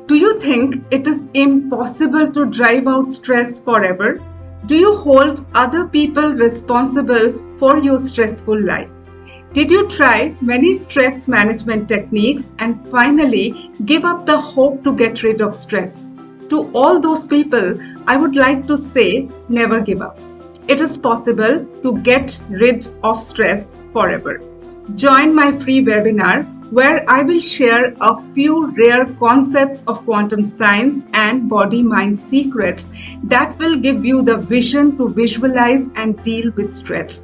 Do you think it is impossible to drive out stress forever? Do you hold other people responsible for your stressful life? Did you try many stress management techniques and finally give up the hope to get rid of stress? To all those people, I would like to say never give up. It is possible to get rid of stress forever. Join my free webinar where I will share a few rare concepts of quantum science and body-mind secrets that will give you the vision to visualize and deal with stress.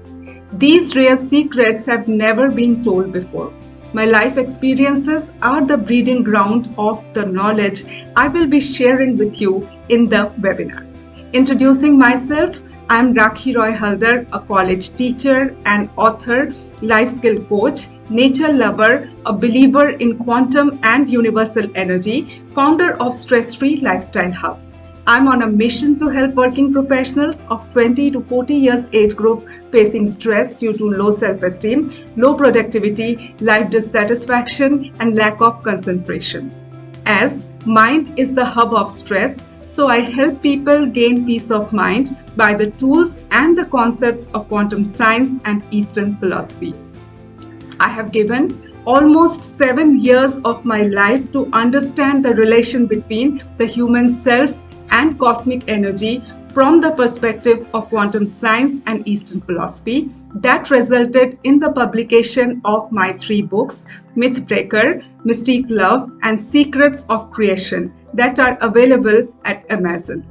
These rare secrets have never been told before. My life experiences are the breeding ground of the knowledge I will be sharing with you in the webinar. Introducing myself, I am Rakhi Roy Haldar, a college teacher and author, life skill coach, nature lover, a believer in quantum and universal energy, founder of Stress Free Lifestyle Hub. I'm on a mission to help working professionals of 20 to 40 years age group facing stress due to low self-esteem, low productivity, life dissatisfaction, and lack of concentration. As mind is the hub of stress, so I help people gain peace of mind by the tools and the concepts of quantum science and Eastern philosophy. I have given almost 7 years of my life to understand the relation between the human self and cosmic energy from the perspective of quantum science and Eastern philosophy that resulted in the publication of my 3 books, Mythbreaker, Mystique Love, and Secrets of Creation that are available at Amazon.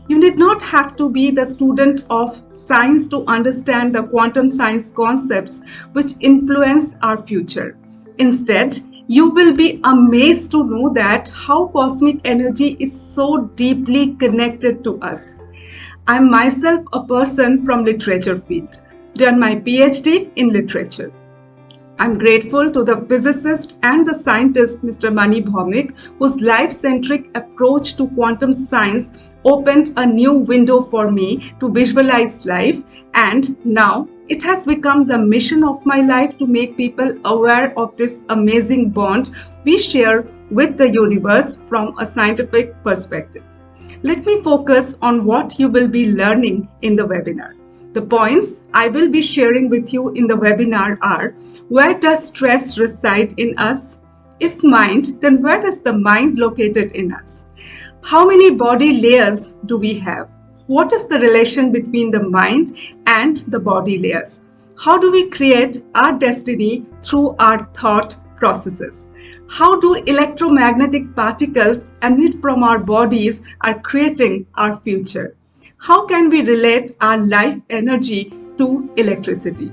You need not have to be the student of science to understand the quantum science concepts which influence our future. Instead, you will be amazed to know that how cosmic energy is so deeply connected to us. I am myself a person from literature field, done my PhD in literature. I'm grateful to the physicist and the scientist Mr. Mani Bhaumik, whose life-centric approach to quantum science opened a new window for me to visualize life, and now it has become the mission of my life to make people aware of this amazing bond we share with the universe from a scientific perspective. Let me focus on what you will be learning in the webinar. The points I will be sharing with you in the webinar are: where does stress reside in us? If mind, then where is the mind located in us? How many body layers do we have? What is the relation between the mind and the body layers? How do we create our destiny through our thought processes? How do electromagnetic particles emit from our bodies are creating our future? How can we relate our life energy to electricity?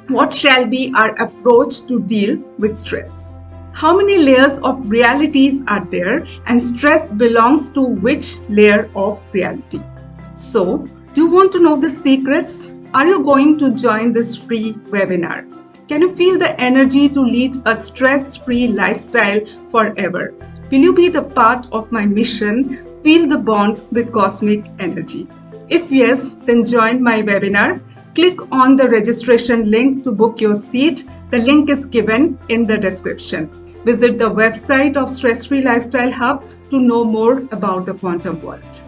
What shall be our approach to deal with stress? How many layers of realities are there, and stress belongs to which layer of reality? So, do you want to know the secrets? Are you going to join this free webinar? Can you feel the energy to lead a stress-free lifestyle forever? Will you be the part of my mission? Feel the bond with cosmic energy. If yes, then join my webinar. Click on the registration link to book your seat. The link is given in the description. Visit the website of Stress Free Lifestyle Hub to know more about the quantum world.